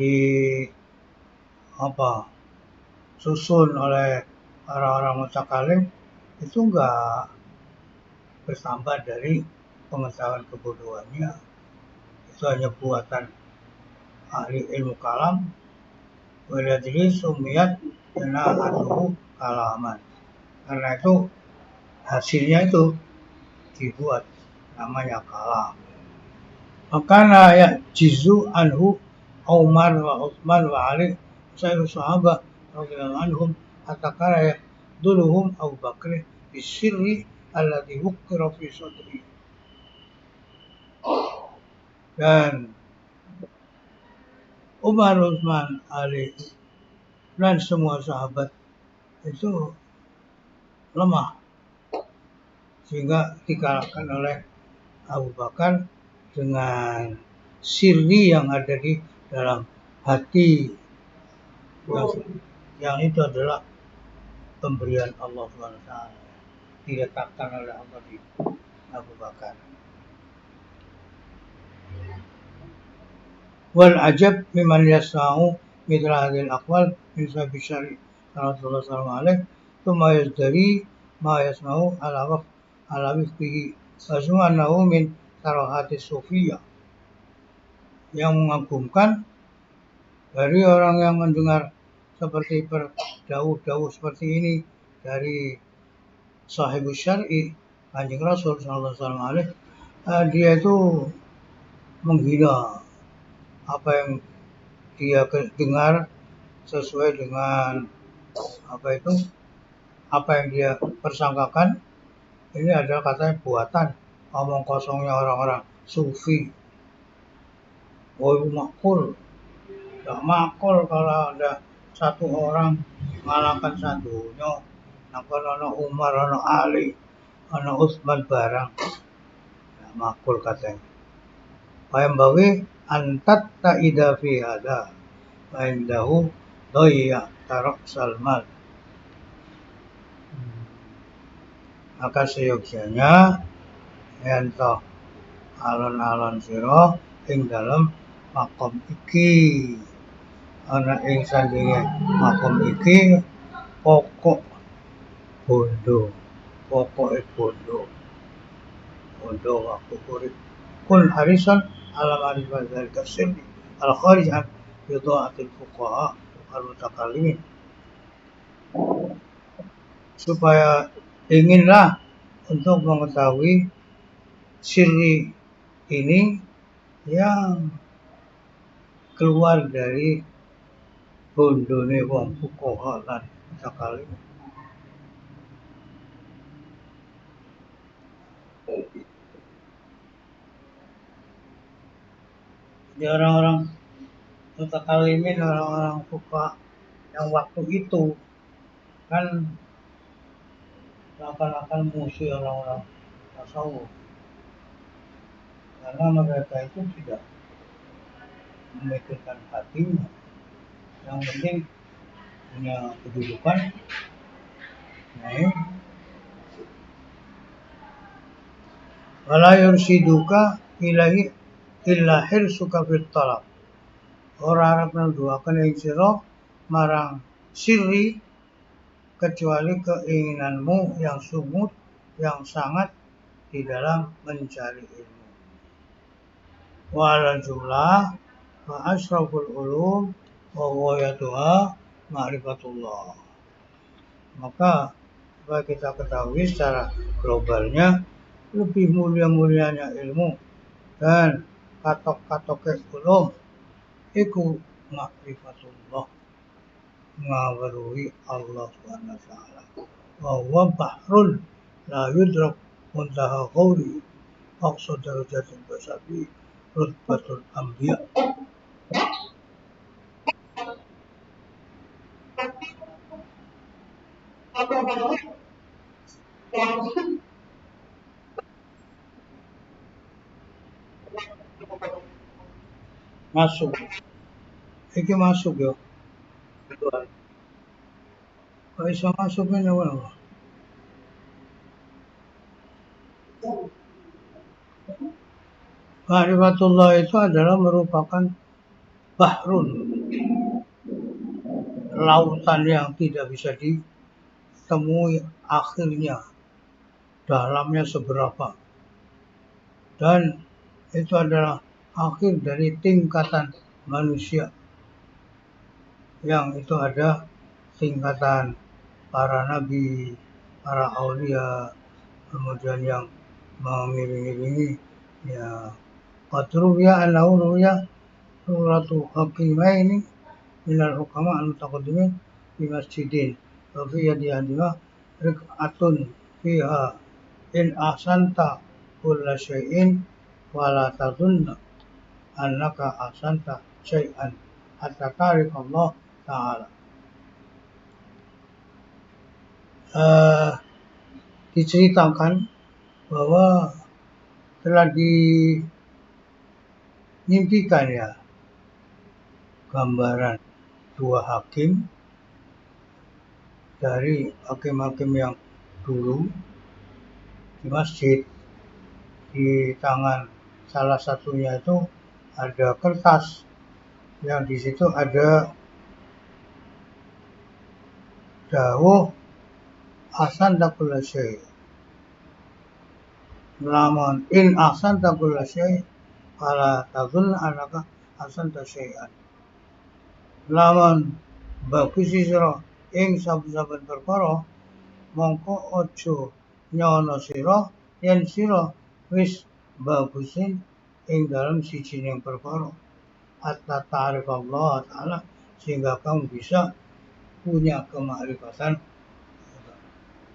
A: susun oleh orang-orang mutakalim itu enggak bertambah dari pengetahuan kebodohannya. Itu hanya buatan ahli ilmu kalam. Waladri sumiyat jana'atuhu kalaman. Karena itu hasilnya itu dibuat namanya kalam. Makana ya jizu anhu Umar wa Utsman wa Ali sayyidu sahabah radhiyallahu anhum hatta kana ya duluhum Abu Bakr bisirri alladhi wuqira fi sadri. Dan Umar, Utsman, Ali dan semua sahabat itu lemah sehingga dikalahkan oleh Abu Bakar dengan sirri yang ada di dalam hati, yang itu adalah pemberian Allah SWT, diletakkan oleh Allah di Abu Bakar. Wal ajab mimman yasma'u mithla hadhil aqwal min sahabi syari Rasulullah sallallahu alaihi thumma yazdari ma yasma'u ala wifqihi wasumanahu min sarahati sufiyah. Yang mengagumkan dari orang yang mendengar seperti berdauh-dauh seperti ini dari sahibus syar'i Kanjeng Rasul sallallahu alaihi wasallam, dia itu menghina apa yang dia dengar sesuai dengan apa yang dia persangkakan. Ini adalah katanya buatan omong kosongnya orang-orang sufi. Makul, gak makul kalau ada satu orang mengalahkan satunya. Nakon ono Umar, ono Ali, ono Utsman barang. Gak makul katanya. Wayambawi antat ta'ida fi hada wa indahu doya tarok salmal. Maka seyogyanya ento alon-alon sira ing dalem makom iki. Ana ing sandinge makom iki pokok bondo, pokoke bondo waktu urip. Kun harisan ala ma'rifat dzalika sirri al kharij an bidha'atil fuqaha al mutakallimin. Supaya inginlah untuk mengetahui sirri ini yang keluar dari bondone wong fuqaha lan mutakallimin. Jadi orang-orang mutakallimin, orang-orang fuqaha yang waktu itu kan akan musuh orang-orang tasawuf, karena mereka itu tidak memikirkan hatinya, yang penting punya kedudukan naik. Wala yursiduka ilahi illa hirsuka fit talab. Ora arep nuduhaken ing sira marang sirri kecuali keinginanmu yang sungguh, yang sangat di dalam mencari ilmu. Wa ala jumlah wa asraful ulum wa ghayatuha ma'rifatullah. Maka supaya kita ketahui secara globalnya, lebih mulia-mulianya ilmu dan katok-katoke ulum iku ma'rifatullah, ngaweruhi Allah Subhanahu wa taala. Wa huwa bahrul la yudrak muntaha qawli aqsa darajatil basabi rutbatul anbiya. Masuk. Iki masuk yo. Kok iso masuk ini apa? Ma'rifatullah itu adalah merupakan bahrun, lautan yang tidak bisa ditemui akhirnya, dalamnya seberapa, dan itu adalah akhir dari tingkatan manusia, yang itu ada tingkatan para nabi, para aulia, kemudian yang mengiring-iringi ya. Qadruya annahu ruya suratu hakimaini minal hukama al-mutaqaddimin di masjidin wa fi yadi ahadihima rik'atun fiha in ahsanta kulla syai'in wa la tadhunna annaka ahsanta syai'an hatta ta'rif Allah ta'ala. Diceritakan bahwa telah dimimpikan ya gambaran dua hakim dari hakim-hakim yang dulu di masjid. Di tangan salah satunya itu ada kertas yang di situ ada dawuh ahsanta kulla syai'. Lamun in ahsanta kulla syai' fala tadhunna annaka ahsanta syai'an. Lamun bagus sira ing saben-saben perkara, mongko aja nyono sira yen sira wis bagusin ing dalam sijining perkara. Hatta ta'rif Allah Ta'ala, sehingga kamu bisa punya kemakrifatan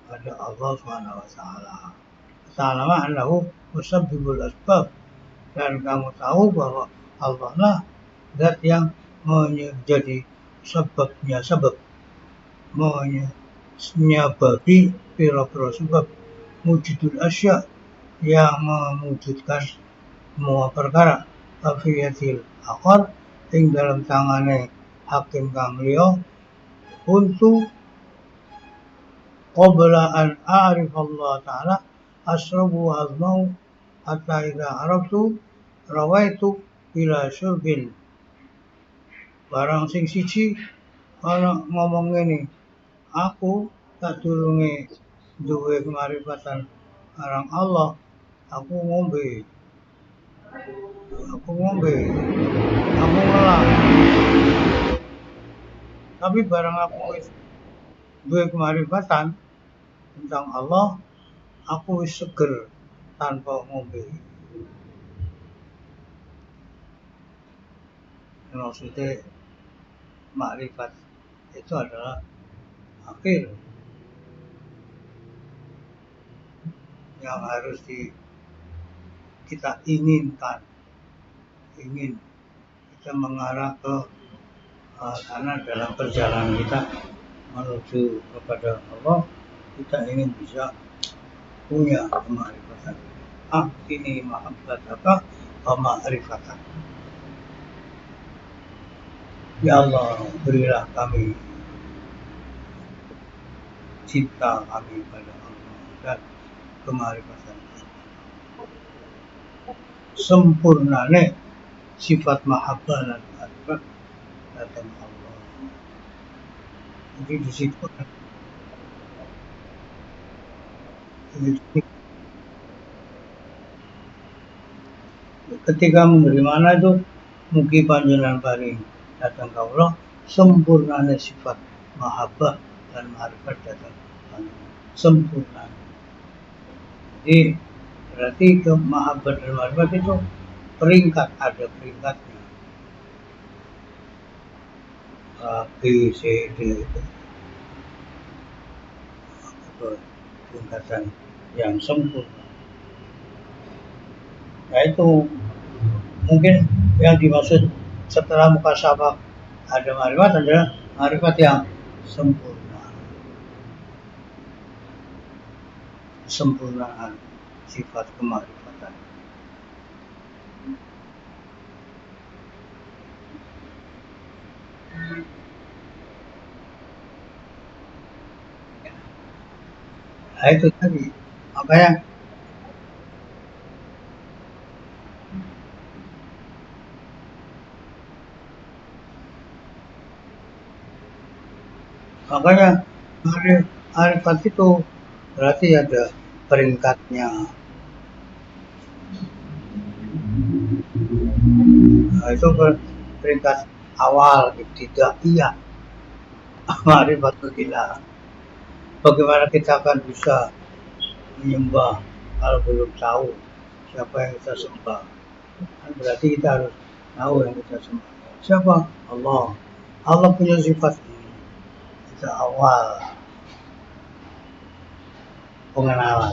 A: pada Allah Subhanahu wa taala. Ta'lama annahu musabbibul asbab, dan kamu tahu bahwa Allah lah zat yang menjadi sebabnya, sebab menyababi pira-pira sebab, wujudul asya, yang mewujudkan semua perkara, afiyatil akhar ing dalam tangane hakim kang liya kuntu qabla an a'rif Allah ta'ala asrabu azmau hatta idza araftu rawaitu ila syurbil barang sing siji ana ngomong ngene aku sadurunge duwe kemarifatan marang Allah aku ngombe aku ngelah tapi barang aku wis duwe kemarifatan tentang Allah aku wis seger tanpa ngombe. Maksudnya makrifat itu adalah akhir yang harus kita inginkan, kita mengarah ke karena dalam perjalanan kita menuju kepada Allah kita ingin bisa punya kemarifatan. Ini mahabbataka wa ma'rifatan. Ya Allah, berilah kami cinta kami pada Allah dan kemarifatan. Sempurnane sifat mahabbah dan ma'rifat datang Allah. Jadi di situ ketika memberi mana itu mugi panjenengan paring datang ke Allah sempurnane sifat mahabbah dan ma'rifat datang sempurna. Jadi berarti ke mahabbah dan ma'rifat itu peringkat, ada peringkatnya. A, B, C, D itu tingkatan yang sempurna. Nah itu mungkin yang dimaksud setelah mukasyafah ada ma'rifat adalah ma'rifat yang sempurna, kesempurnaan sifat kemarifatan. Nah itu tadi makanya ma'rifat itu berarti ada peringkatnya. Nah, itu peringkat awal ibtidaiyah ma'rifatul ilah. Bagaimana kita akan bisa menyembah kalau belum tahu siapa yang kita sembah? Kan berarti kita harus tahu yang kita sembah. Siapa? Allah. Allah punya sifat ini. Itu awal pengenalan.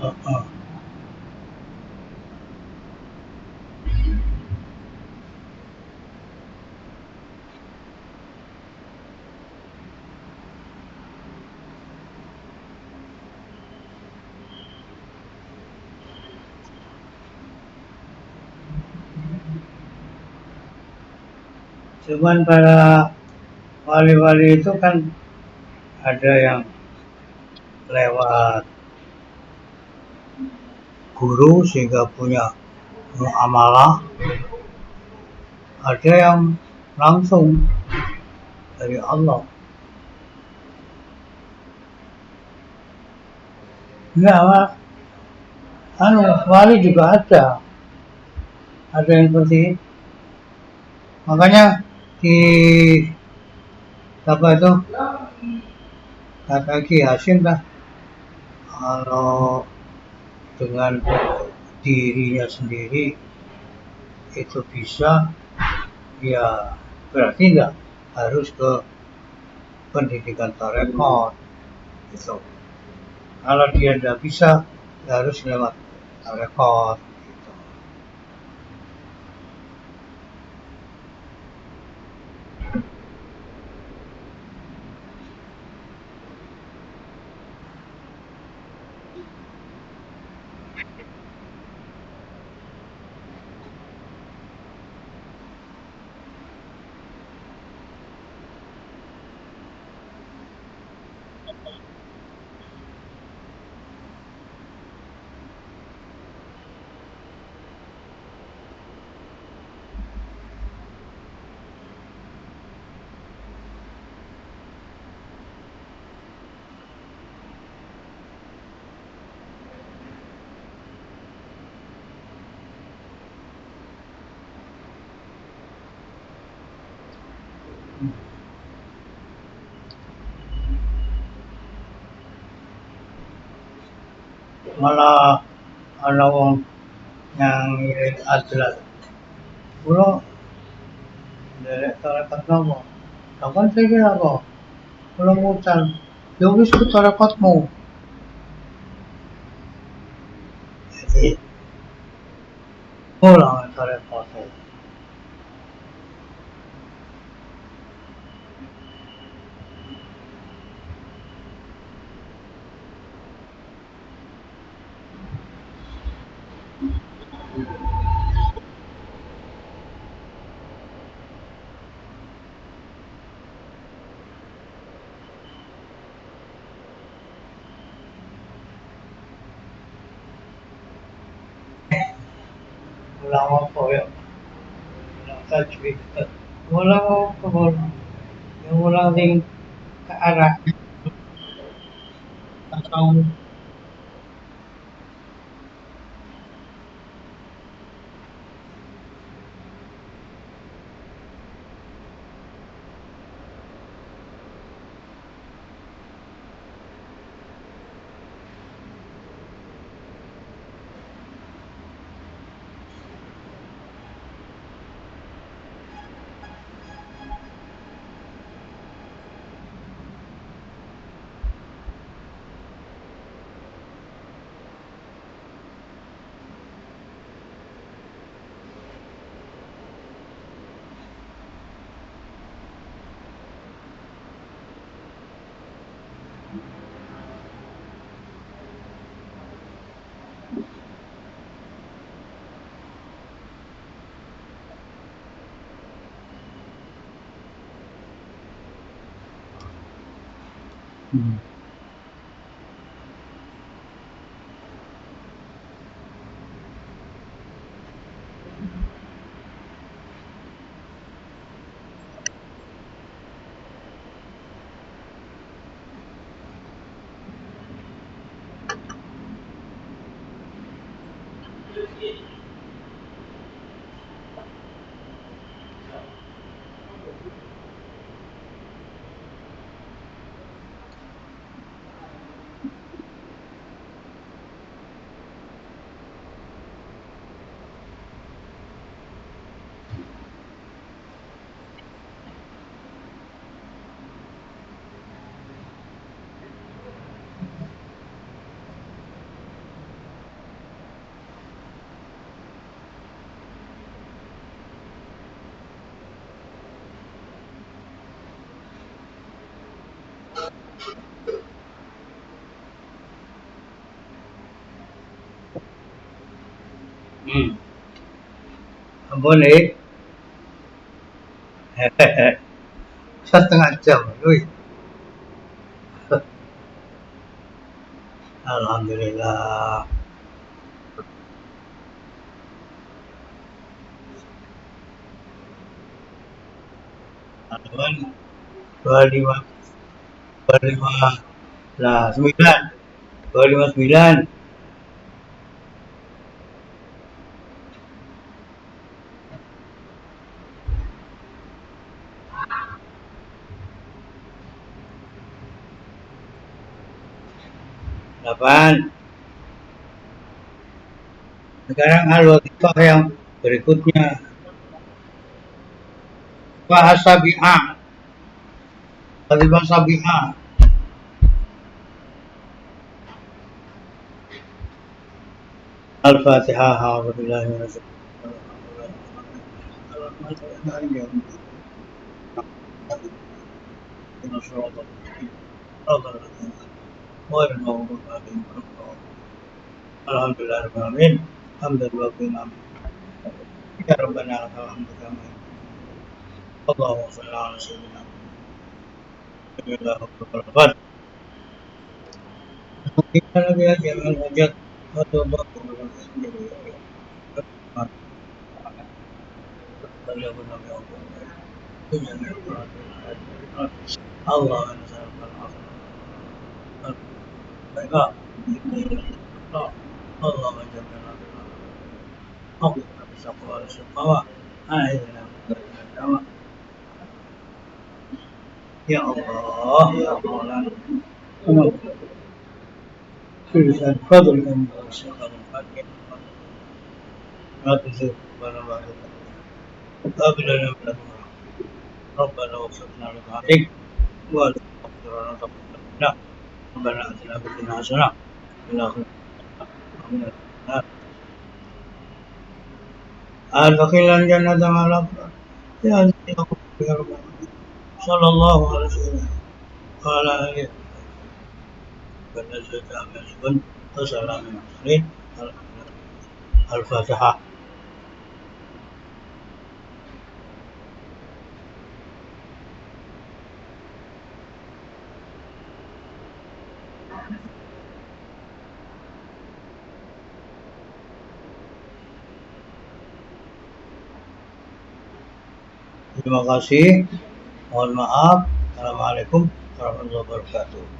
A: Heeh. Cuman para wali-wali itu kan ada yang lewat guru sehingga punya muamalah, ada yang langsung dari Allah. Enggak, Pak. Anu, wali juga ada yang seperti itu. Makanya di apa itu kata Ki Hasim lah, kalau dengan dirinya sendiri itu bisa, ya berarti enggak harus ke pendidikan tarekat gitu. Kalau dia enggak bisa, ya harus lewat tarekat gitu. Malah ana wong yang ngirit adlat. Kula nderek tarekat nopo? Kapan saya kira apa? Kula ngucal. Ya wis ku tarekatmu. Jadi pulang tarekat. Pulang apa ya? Pulang tajwid. Pulang apa pulang? Ya pulang sing ke arah atau Ampun nih. Setengah jam, wih. Alhamdulillah. Aman. 25, 25, lah 9, 259. Delapan. Sekarang al-watifah yang berikutnya. Bahasa bi'ah. Watifah sabi'ah. Al-Fatihah. Alhamdulillah. Alhamdulillah rabbil alamin. Hamdalillah ya rabbana lakal hamdu kama Allahumma shalli ala sayyidina Muhammad. Kita lagi aja hajat atau Allah Allah Allah menjaga Allah bisa keluar semua akhirnya ya Allah ya Allah tulisan fadl dan bersyukur fakir لا تزغ قلوبنا بعد إذ هديتنا ربنا واغفر لنا عليك ولا تغفر لنا ربنا آتنا في الدنيا حسنة وفي الآخرة حسنة أدخلنا الجنة مع الأبرار يا رب صلى الله عليه وسلم وعلى آله والنزل تعمل وسلام المرسلين الفاتحة. Terima kasih. Mohon maaf. Assalamualaikum warahmatullahi wabarakatuh.